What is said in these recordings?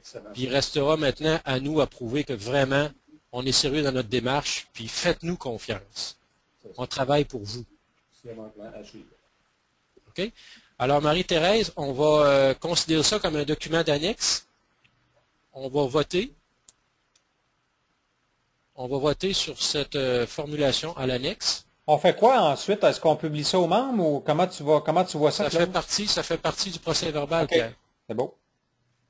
Excellent. Puis il restera maintenant à nous à prouver que vraiment, on est sérieux dans notre démarche, puis faites-nous confiance. On travaille pour vous. OK? Alors, Marie-Thérèse, on va considérer ça comme un document d'annexe. On va voter. On va voter sur cette formulation à l'annexe. On fait quoi ensuite? Est-ce qu'on publie ça aux membres ou comment tu vois ça, Ça Claude? fait partie du procès verbal, OK. Pierre. C'est beau.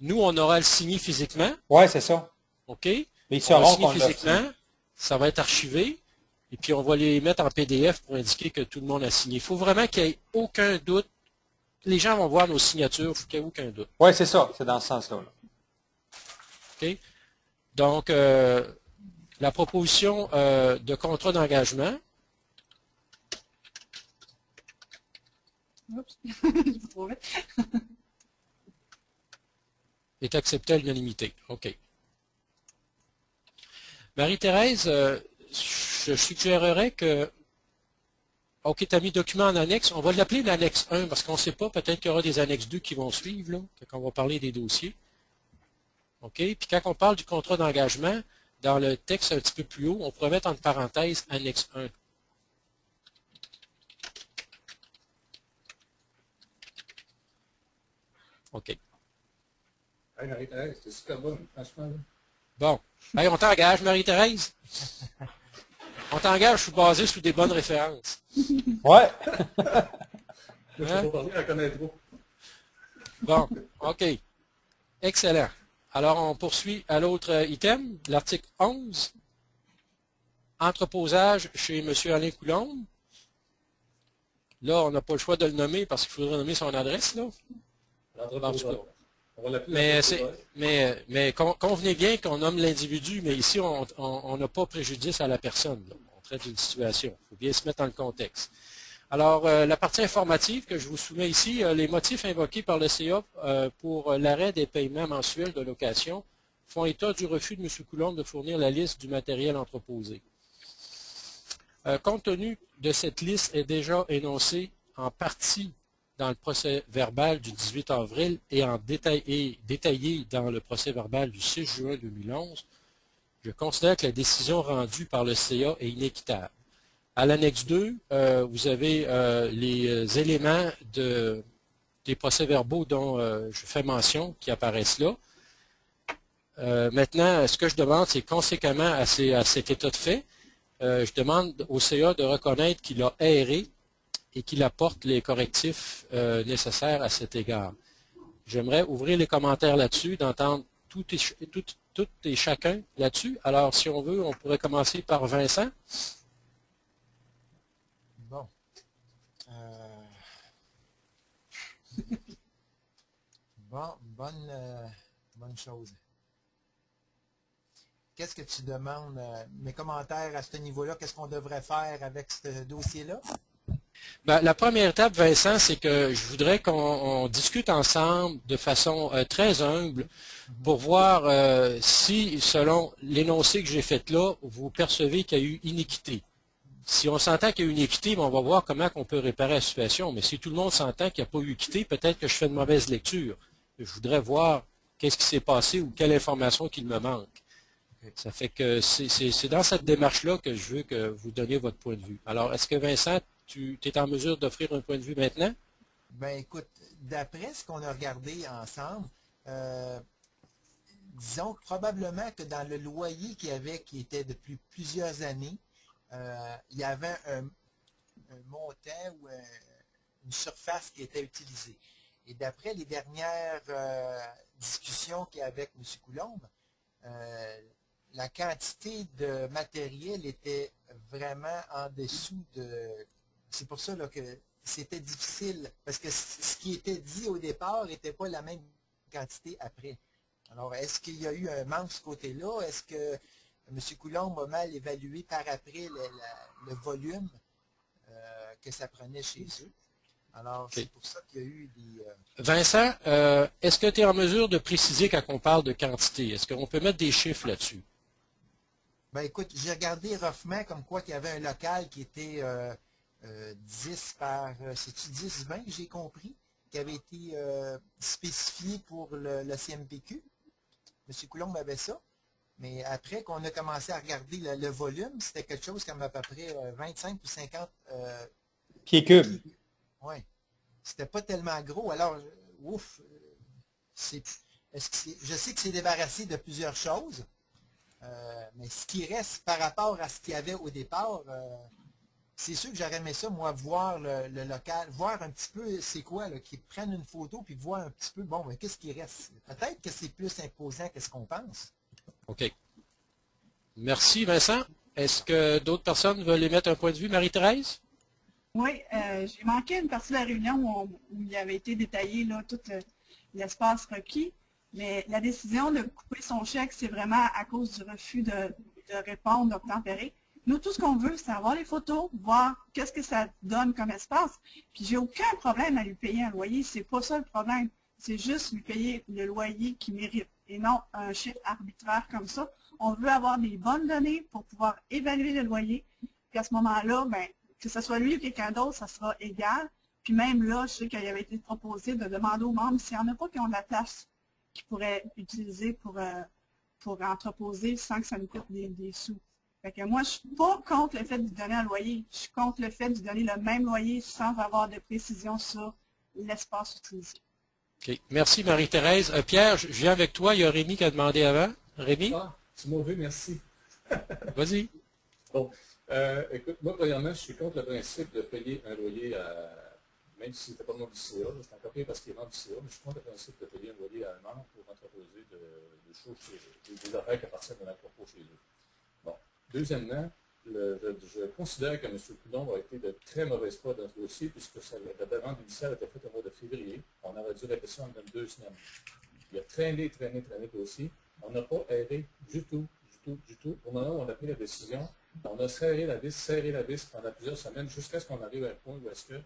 Nous, on aura à le signer physiquement. Ouais, c'est ça. OK? Mais ils On va sauront signer qu'on l'a physiquement. signé. Ça va être archivé. Et puis, on va les mettre en PDF pour indiquer que tout le monde a signé. Il faut vraiment qu'il n'y ait aucun doute. Les gens vont voir nos signatures. Il faut qu'il n'y ait aucun doute. Oui, c'est ça. C'est dans ce sens-là. OK? Donc, la proposition de contrat d'engagement. Oups. Est acceptée à l'unanimité. OK. Marie-Thérèse, je suggérerais que, OK, tu as mis document en annexe, on va l'appeler l'annexe 1 parce qu'on ne sait pas, peut-être qu'il y aura des annexes 2 qui vont suivre, là, quand on va parler des dossiers. OK? Puis quand on parle du contrat d'engagement, dans le texte un petit peu plus haut, on pourrait mettre entre parenthèses annexe 1. OK. Hey, Marie-Thérèse, c'est super bon, franchement. Bon. Hey, on t'engage, Marie-Thérèse? On t'engage, je suis basé sur des bonnes références. Ouais. Je ne peux pas parler à connaître trop. Bon, OK. Excellent. Alors, on poursuit à l'autre item, l'article 11. Entreposage chez M. Alain Coulombe. Là, on n'a pas le choix de le nommer parce qu'il faudrait nommer son adresse, là. Mais convenez bien qu'on nomme l'individu, mais ici, on n'a pas préjudice à la personne, là. On traite d'une situation. Il faut bien se mettre dans le contexte. Alors, la partie informative que je vous soumets ici, les motifs invoqués par le CA pour l'arrêt des paiements mensuels de location font état du refus de M. Coulombe de fournir la liste du matériel entreposé. Compte tenu de cette liste est déjà énoncée en partie dans le procès verbal du 18 avril et détaillée dans le procès verbal du 6 juin 2011, je considère que la décision rendue par le CA est inéquitable. À l'annexe 2, vous avez les éléments des procès-verbaux dont je fais mention qui apparaissent là. Maintenant, ce que je demande, c'est conséquemment à cet état de fait, je demande au CA de reconnaître qu'il a erré et qu'il apporte les correctifs nécessaires à cet égard. J'aimerais ouvrir les commentaires là-dessus, d'entendre tout et chacun là-dessus. Alors, si on veut, on pourrait commencer par Vincent. Bon. Bon, bonne chose. Qu'est-ce que tu demandes? Mes commentaires à ce niveau-là, qu'est-ce qu'on devrait faire avec ce dossier-là? Ben, la première étape, Vincent, c'est que je voudrais qu'on discute ensemble de façon très humble pour voir si, selon l'énoncé que j'ai fait là, vous percevez qu'il y a eu iniquité. Si on s'entend qu'il y a eu iniquité, on va voir comment on peut réparer la situation. Mais si tout le monde s'entend qu'il n'y a pas eu équité, peut-être que je fais de mauvaise lecture. Je voudrais voir qu'est-ce qui s'est passé ou quelle information qu'il me manque. Ça fait que c'est dans cette démarche-là que je veux que vous donniez votre point de vue. Alors, est-ce que Vincent, tu es en mesure d'offrir un point de vue maintenant? Ben écoute, d'après ce qu'on a regardé ensemble, disons probablement que dans le loyer qu'il y avait, qui était depuis plusieurs années, il y avait un montant ou une surface qui était utilisée. Et d'après les dernières discussions qu'il y a avec M. Coulombe, la quantité de matériel était vraiment en dessous de... C'est pour ça là, que c'était difficile, parce que ce qui était dit au départ n'était pas la même quantité après. Alors, est-ce qu'il y a eu un manque de ce côté-là? Est-ce que M. Coulombe a mal évalué par après le volume que ça prenait chez eux? Alors, c'est pour ça qu'il y a eu des... Vincent, est-ce que tu es en mesure de préciser quand on parle de quantité? Est-ce qu'on peut mettre des chiffres là-dessus? Ben écoute, j'ai regardé roughement comme quoi qu'il y avait un local qui était 10 par... c'est-tu 10-20, j'ai compris, qui avait été spécifié pour le CMPQ. M. Coulombe avait ça. Mais après qu'on a commencé à regarder le volume, c'était quelque chose comme à peu près 25 ou 50 Pieds cubes. Oui. C'était pas tellement gros. Alors, ouf, je sais que c'est débarrassé de plusieurs choses, mais ce qui reste par rapport à ce qu'il y avait au départ, c'est sûr que j'aurais aimé ça, moi, voir le local, voir un petit peu c'est quoi, qu'ils prennent une photo, puis voir un petit peu, bon, mais qu'est-ce qui reste? Peut-être que c'est plus imposant que ce qu'on pense. OK. Merci, Vincent. Est-ce que d'autres personnes veulent émettre un point de vue? Marie-Thérèse? Oui, j'ai manqué une partie de la réunion où il avait été détaillé là, tout l'espace requis, mais la décision de couper son chèque, c'est vraiment à cause du refus de répondre d'obtempérer. Nous, tout ce qu'on veut, c'est avoir les photos, voir qu'est-ce que ça donne comme espace. Puis j'ai aucun problème à lui payer un loyer, c'est pas ça le problème. C'est juste lui payer le loyer qu'il mérite et non un chiffre arbitraire comme ça. On veut avoir des bonnes données pour pouvoir évaluer le loyer. Puis à ce moment-là, ben, que ce soit lui ou quelqu'un d'autre, ça sera égal. Puis même là, je sais qu'il avait été proposé de demander aux membres s'il n'y en a pas qui ont de la place qu'ils pourraient utiliser pour entreposer sans que ça nous coûte des sous. Fait que moi, je ne suis pas contre le fait de lui donner un loyer. Je suis contre le fait de lui donner le même loyer sans avoir de précision sur l'espace utilisé. OK. Merci, Marie-Thérèse. Pierre, je viens avec toi. Il y a Rémi qui a demandé avant. Rémi? Ah, tu m'as vu, merci. Vas-y. Bon, écoute, moi, premièrement, je suis contre le principe de payer un loyer même si c'était pas le nom du CA, c'est encore pire parce qu'il est membre du CA, mais je suis contre le principe de payer un loyer à un membre pour entreposer de choses, des affaires qui appartiennent à l'entrepôt chez eux. Bon. Deuxièmement, je considère que M. Coulombe a été de très mauvaise foi dans ce dossier, puisque la demande initiale a été faite au mois de février. On aurait dû répéter ça en 2 semaines. Il a traîné le dossier. On n'a pas erré du tout. Au moment où on a pris la décision, on a serré la vis pendant plusieurs semaines, jusqu'à ce qu'on arrive à un point où est-ce que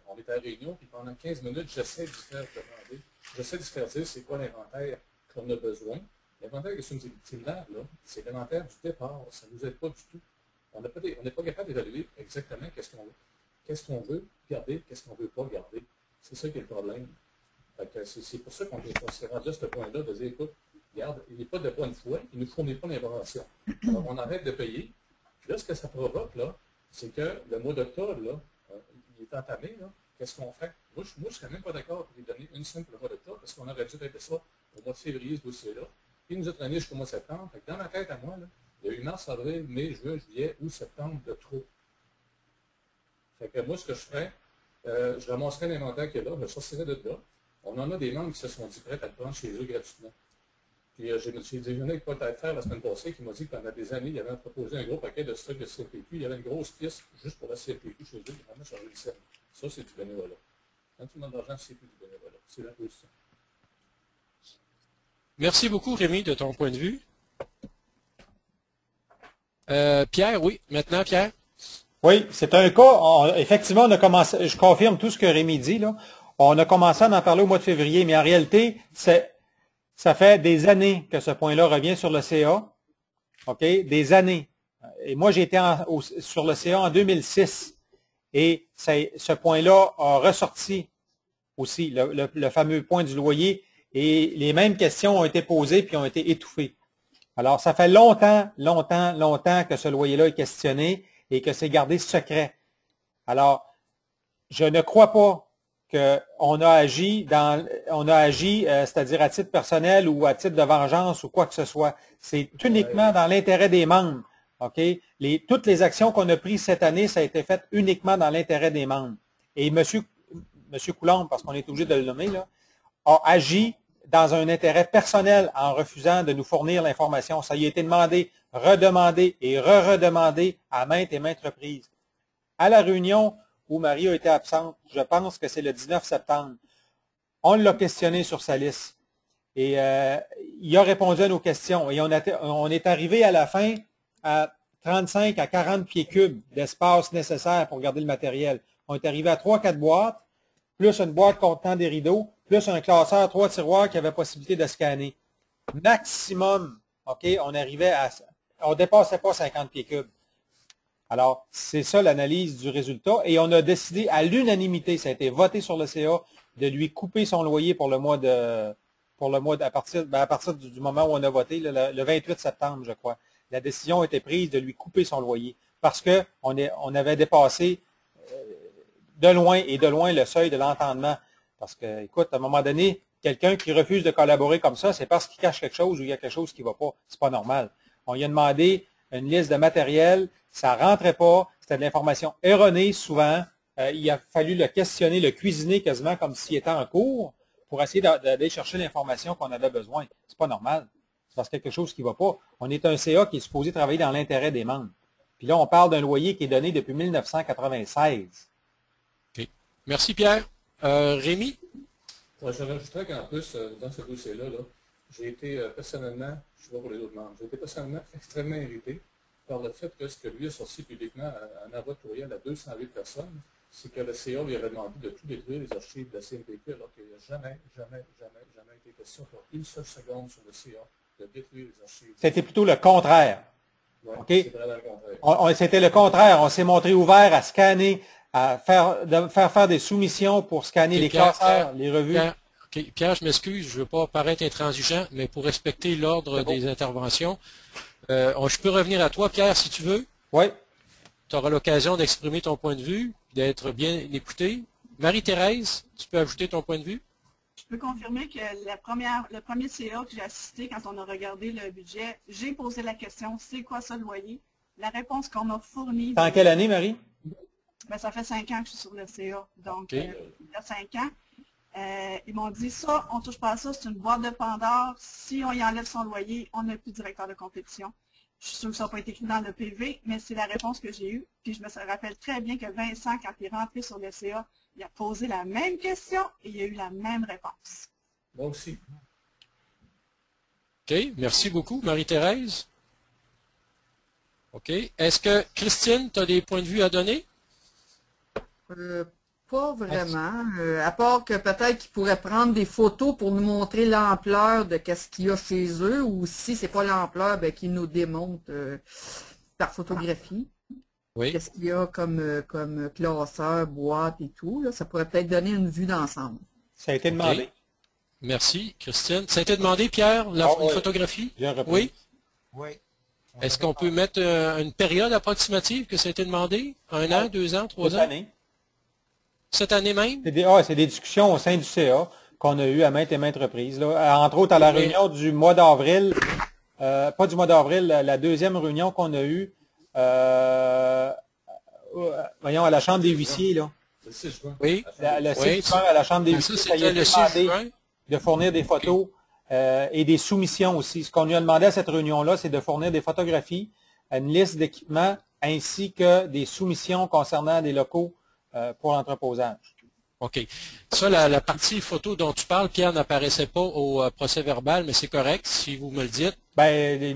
on est à la réunion, puis pendant 15 minutes, j'essaie de faire dire c'est quoi l'inventaire qu'on a besoin. L'inventaire qui est similaire, là, c'est l'inventaire du départ. Ça ne nous aide pas du tout. On n'est pas capable d'évaluer exactement qu'est-ce qu'on veut garder, qu'est-ce qu'on ne veut pas garder. C'est ça qui est le problème. C'est pour ça qu'on s'est rendu à ce point-là de dire, écoute, regarde, il n'est pas de bonne foi, il ne nous fournit pas d'informations. Alors, on arrête de payer. Puis là, ce que ça provoque, là, c'est que le mois d'octobre, là, il est entamé, là. Qu'est-ce qu'on fait? Moi, je ne serais même pas d'accord pour lui donner une semaine pour le mois d'octobre, parce qu'on aurait dû répéter ça au mois de février, ce dossier-là. Puis il nous a traîné jusqu'au mois de septembre. Fait que dans ma tête à moi, là, il y a eu mars, avril, mai, juin, juillet, août, septembre de trop. Fait que moi, ce que je ferais, je ramasserais l'inventaire qu'il y a là, je le sortirais de là. On en a des membres qui se sont dit prêts à le prendre chez eux gratuitement. Puis j'ai déjeuné avec Paul Taillefer la semaine passée qui m'a dit que pendant des années, il avait proposé un gros paquet de stocks de CPQ. Il y avait une grosse pièce juste pour la CPQ chez eux, il a vraiment chargé le scène. Ça, c'est du bénévolat. Quand tu demandes de l'argent, c'est plus du bénévolat. C'est la position. Merci beaucoup, Rémi, de ton point de vue. Pierre, oui. Maintenant, Pierre. Oui, c'est un cas, effectivement, on a commencé, je confirme tout ce que Rémi dit, là. On a commencé à en parler au mois de février, mais en réalité, ça fait des années que ce point-là revient sur le CA. OK? Des années. Et moi, j'ai été sur le CA en 2006. Et ce point-là a ressorti aussi, le fameux point du loyer. Et les mêmes questions ont été posées puis ont été étouffées. Alors, ça fait longtemps que ce loyer-là est questionné et que c'est gardé secret. Alors, je ne crois pas qu'on a agi c'est-à-dire à titre personnel ou à titre de vengeance ou quoi que ce soit. C'est uniquement dans l'intérêt des membres. OK? Toutes les actions qu'on a prises cette année, ça a été fait uniquement dans l'intérêt des membres. Et M. Coulombe, parce qu'on est obligé de le nommer, là, a agi dans un intérêt personnel en refusant de nous fournir l'information. Ça lui a été demandé, redemandé et re-redemandé à maintes et maintes reprises. À la réunion où Marie a été absente, je pense que c'est le 19 septembre, on l'a questionné sur sa liste. Et il a répondu à nos questions. Et on est arrivé à la fin à 35 à 40 pieds cubes d'espace nécessaire pour garder le matériel. On est arrivé à 3-4 boîtes, plus une boîte contenant des rideaux, plus un classeur, 3 tiroirs qui avait possibilité de scanner. Maximum, OK, on dépassait pas 50 pieds cubes. Alors, c'est ça l'analyse du résultat. Et on a décidé à l'unanimité, ça a été voté sur le CA, de lui couper son loyer pour le mois pour le mois à partir du moment où on a voté, le 28 septembre, je crois. La décision a été prise de lui couper son loyer parce qu'on avait dépassé de loin le seuil de l'entendement. Parce que, écoute, à un moment donné, quelqu'un qui refuse de collaborer comme ça, c'est parce qu'il cache quelque chose ou il y a quelque chose qui ne va pas. C'est pas normal. On lui a demandé une liste de matériel, ça ne rentrait pas, c'était de l'information erronée souvent. Il a fallu le questionner, le cuisiner quasiment comme s'il était en cours pour essayer d'aller chercher l'information qu'on avait besoin. C'est pas normal. C'est parce qu'il y a quelque chose qui ne va pas. On est un CA qui est supposé travailler dans l'intérêt des membres. Puis là, on parle d'un loyer qui est donné depuis 1996. OK. Merci, Pierre. Rémi? Ouais, je rajouterais qu'en plus, dans ce dossier-là, j'ai été personnellement, je ne sais pas pour les autres membres, j'ai été personnellement extrêmement irrité par le fait que ce que lui a sorti publiquement en envoi de courriel à 208 personnes, c'est que le CA lui avait demandé de tout détruire les archives de la CNPQ, alors qu'il n'y a jamais été question pour une seule seconde sur le CA de détruire les archives. C'était plutôt le contraire. Ouais, Okay? C'est vraiment le contraire. C'était le contraire. On s'est montré ouvert à scanner, à faire des soumissions pour scanner les classeurs, les revues. Pierre, je m'excuse, je ne veux pas paraître intransigeant, mais pour respecter l'ordre des interventions, je peux revenir à toi, Pierre, si tu veux. Oui. Tu auras l'occasion d'exprimer ton point de vue, d'être bien écouté. Marie-Thérèse, tu peux ajouter ton point de vue? Je peux confirmer que le premier CA que j'ai assisté, quand on a regardé le budget, j'ai posé la question, c'est quoi ça le loyer? La réponse qu'on m'a fournie... En quelle année, Marie? Ben, ça fait 5 ans que je suis sur le CA, donc Okay. il y a 5 ans. Ils m'ont dit ça, on ne touche pas à ça, c'est une boîte de Pandore. Si on y enlève son loyer, on n'a plus de directeur de compétition. Je suis sûre que ça n'a pas été écrit dans le PV, mais c'est la réponse que j'ai eue. Puis je me rappelle très bien que Vincent, quand il est rentré sur le CA, il a posé la même question et il a eu la même réponse. Moi aussi. OK, merci beaucoup, Marie-Thérèse. OK. Est-ce que, Christine, tu as des points de vue à donner? Pas vraiment, à part que peut-être qu'ils pourraient prendre des photos pour nous montrer l'ampleur de qu'est-ce qu'il y a chez eux, ou si c'est pas l'ampleur, ben, qu'ils nous démontrent par photographie. Oui. Qu'est-ce qu'il y a comme classeur, boîte et tout. Là. Ça pourrait peut-être donner une vue d'ensemble. Ça a été demandé. Okay. Merci, Christine. Ça a été demandé, Pierre, une photographie? Oui. Oui. Est-ce qu'on peut mettre une période approximative que ça a été demandé? 1 an, 2 ans, 3 ans? Cette année. Cette année même? C'est des discussions au sein du CA qu'on a eues à maintes et maintes reprises. Là. Entre autres, à la réunion du mois d'avril, pas du mois d'avril, la deuxième réunion qu'on a eue, voyons, à la Chambre des huissiers. Là. Le 6 juin. Oui. Le 6 juin, à la Chambre des huissiers, ça y a été demandé de fournir des photos et des soumissions aussi. Ce qu'on lui a demandé à cette réunion-là, c'est de fournir des photographies, une liste d'équipements, ainsi que des soumissions concernant des locaux pour l'entreposage. OK. Ça, la partie photo dont tu parles, Pierre, n'apparaissait pas au procès verbal, mais c'est correct, si vous me le dites. Ben, les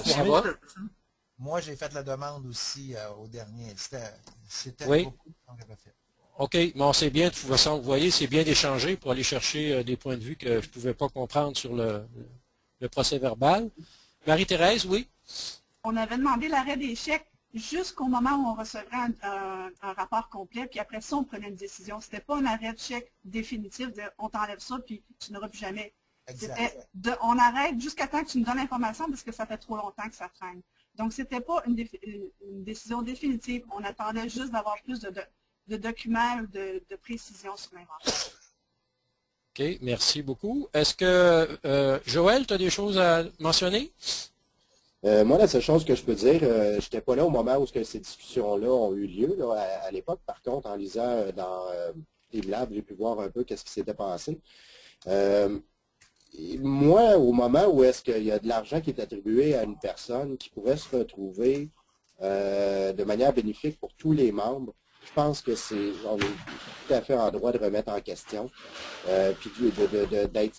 ça va. Moi, j'ai fait la demande aussi au dernier. C'était oui. beaucoup qu'on avait fait. OK. Bon, c'est bien, de toute façon, vous voyez, c'est bien d'échanger pour aller chercher des points de vue que je ne pouvais pas comprendre sur le procès verbal. Marie-Thérèse, oui? On avait demandé l'arrêt des chèques jusqu'au moment où on recevrait un rapport complet, puis après ça, on prenait une décision. C'était pas un arrêt de chèque définitif de on t'enlève ça, puis tu n'auras plus jamais. C'était on arrête jusqu'à temps que tu nous donnes l'information parce que ça fait trop longtemps que ça traîne. Donc, c'était pas une décision définitive. On attendait juste d'avoir plus de documents ou de précision sur l'inventaire. OK, merci beaucoup. Est-ce que, Joël, tu as des choses à mentionner? Moi, la seule chose que je peux dire, je n'étais pas là au moment où ces discussions-là ont eu lieu là, à l'époque. Par contre, en lisant dans les labs, j'ai pu voir un peu qu'est-ce qui s'était passé. Moi, au moment où est-ce qu'il y a de l'argent qui est attribué à une personne qui pourrait se retrouver de manière bénéfique pour tous les membres, je pense que on est tout à fait en droit de remettre en question, puis d'être